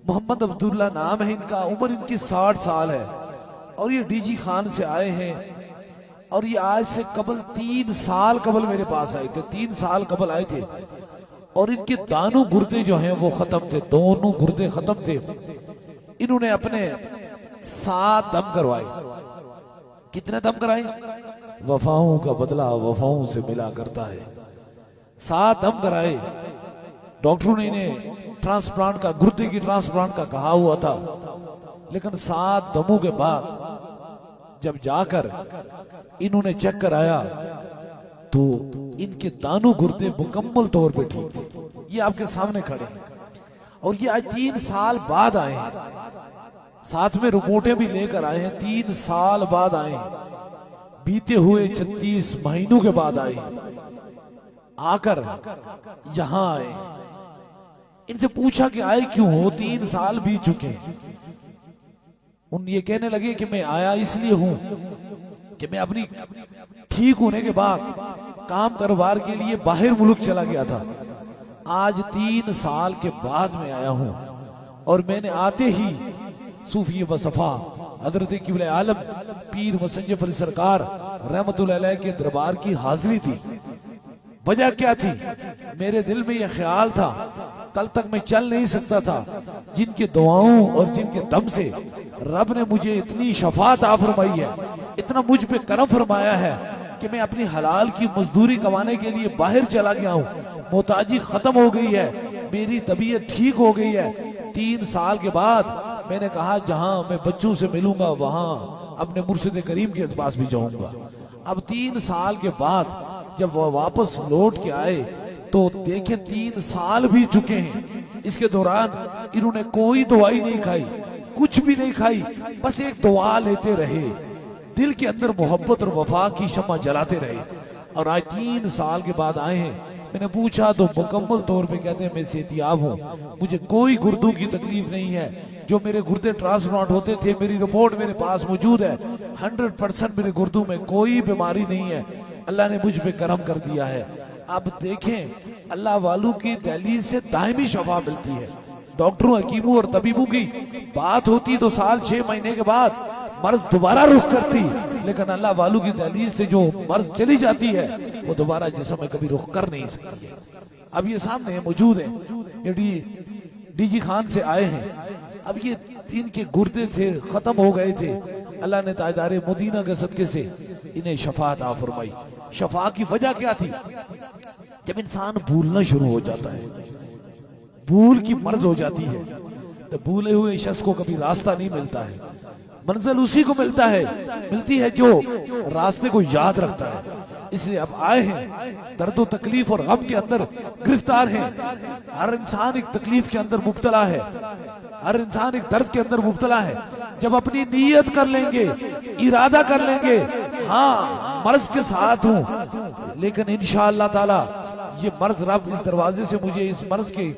मोहम्मद अब्दुल्ला नाम है इनका, उम्र इनकी 60 साल है और ये डीजी खान से आए हैं। और ये आज से कबल 3 साल कबल मेरे पास आए थे, 3 साल कबल आए थे। और इनके दानों गुर्दे जो हैं वो खत्म थे, दोनों गुर्दे खत्म थे। इन्होंने अपने 7 दम करवाए। कितने दम कराए? वफाओं का बदला वफाओं से मिला करता है। 7 दम कराए। डॉक्टरों ने इन्हें ट्रांसप्लांट का, गुर्दे की ट्रांसप्लांट का कहा हुआ था, लेकिन 7 दमों के बाद जब जाकर इन्होंने चेक कराया तो इनके दानों गुर्दे मुकम्मल तौर पे ठीक थे। ये आपके सामने खड़े हैं और ये आज 3 साल बाद आए हैं, साथ में रिपोर्टें भी लेकर आए हैं। 3 साल बाद आए हैं, बीते हुए 36 महीनों के बाद आए हैं, आकर यहां आए। इनसे पूछा कि आए क्यों हो, 3 साल बीत चुके हैं। उन ये कहने लगे कि मैं आया इसलिए हूं कि मैं अपनी ठीक होने के बाद काम कारोबार के लिए बाहर मुल्क चला गया था। आज 3 साल के बाद में आया हूं और मैंने आते ही सूफी वसफा हजरत क़िबला आलम पीर मुसन्निफ़ अली सरकार रहमतुल्लाह अलैह के दरबार की हाजिरी थी। वजह क्या थी? मेरे दिल में यह ख्याल था, कल तक मैं चल नहीं सकता था, जिनके दुआओं और जिनके दम से रब ने मुझे इतनी शफात आ फरमाई है, इतना मुझ पे करम फरमाया है कि मैं अपनी हलाल की मजदूरी कमाने के लिए बाहर चला गया हूँ। मोहताजी खत्म हो गई है, मेरी तबीयत ठीक हो गई है। 3 साल के बाद मैंने कहा जहां मैं बच्चों से मिलूंगा वहां अपने मुर्शिद करीम के पास भी जाऊंगा। अब 3 साल के बाद जब वह वापस लौट के आए तो देखे 3 साल भी चुके हैं। इसके दौरान इन्होंने कोई दवाई नहीं खाई, कुछ भी नहीं खाई, बस एक दुआ लेते रहे, दिल के अंदर मोहब्बत और वफा की शम्मा जलाते रहे। और आज 3 साल के बाद आए हैं। मैंने पूछा तो मुकम्मल तौर पे कहते हैं मैं सेहतियाब हूँ, मुझे कोई गुर्दों की तकलीफ नहीं है। जो मेरे गुर्दे ट्रांसप्लांट होते थे, मेरी रिपोर्ट मेरे पास मौजूद है, 100% मेरे गुर्दों में कोई बीमारी नहीं है। अल्लाह ने मुझ पे करम कर दिया है। अब देखें, अल्लाह वालों की दहलीज से दायमी शफा मिलती है। डॉक्टरों, हकीमों और तबीबों की बात होती तो साल 6 महीने के बाद मर्ज दोबारा रुख करती, लेकिन अल्लाह वालों की दहलीज से जो मर्ज चली जाती है वो दोबारा जिस्म में कभी रुख कर नहीं सकती है। अब ये सामने मौजूद है, ये डीजी खान से आए हैं। अब ये 3 के गुर्दे थे, खत्म हो गए थे। अल्लाह ने ताजदारे मदीना के सदके से इन्हें शफात आ फरमाई। शफा की वजह क्या थी? जब इंसान भूलना शुरू हो जाता है, भूल की मर्ज हो जाती है, तो भूले हुए शख्स को कभी रास्ता नहीं मिलता है। मंजिल उसी को मिलती है जो रास्ते को याद रखता है। इसलिए अब आए हैं, दर्द तकलीफ और गम के अंदर गिरफ्तार हैं। हर इंसान एक तकलीफ के अंदर मुब्तला है, हर इंसान एक दर्द के अंदर मुब्तला है। जब अपनी नीयत कर लेंगे, इरादा कर लेंगे, हाँ मर्ज के साथ हूं, लेकिन इंशाअल्लाह ताला ये मर्ज रब इस दरवाजे से मुझे इस मर्ज की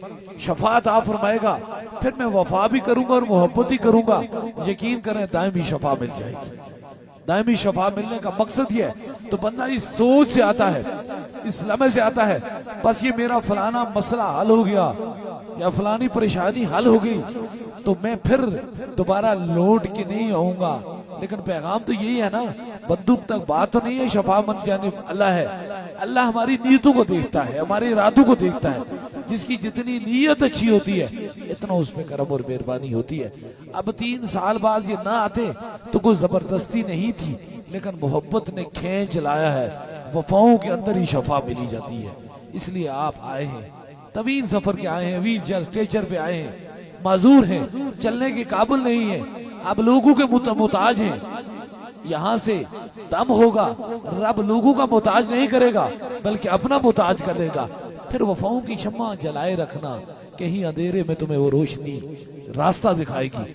शफात आ फरमाएगा, फिर मैं वफा भी करूंगा और मोहब्बत ही करूंगा। यकीन करें दायमी शफा मिल जाएगी। दायमी शफा मिलने का मकसद ये है, तो बंदा इस सोच से आता है, इस लम्हे से आता है, बस ये मेरा फलाना मसला हल हो गया या फलानी परेशानी हल हो गई तो मैं फिर दोबारा लौट के नहीं आऊंगा। लेकिन पैगाम तो यही है ना, बंदूक तक बात तो नहीं है, शफा मन जानिब अल्लाह है। अल्लाह हमारी नीयतों को देखता है, हमारे इरादों को देखता है। जिसकी जितनी नीयत अच्छी होती है, इतना उसमें करम और मेहरबानी होती है। अब 3 साल बाद ये ना आते तो कोई जबरदस्ती नहीं थी, लेकिन मोहब्बत ने खींच लाया है। वफाओं के अंदर ही शफा मिली जाती है। इसलिए आप आए हैं, तवील सफर के आए हैं, व्हील चेयर स्ट्रेचर पे आए हैं, माजूर हैं, चलने के काबिल नहीं है, आप लोगों के मुताज हैं। यहाँ से दम होगा, रब लोगों का मुताज नहीं करेगा बल्कि अपना मुताज करेगा। फिर वफाओं की शम्मा जलाए रखना, कहीं अंधेरे में तुम्हें वो रोशनी रास्ता दिखाएगी।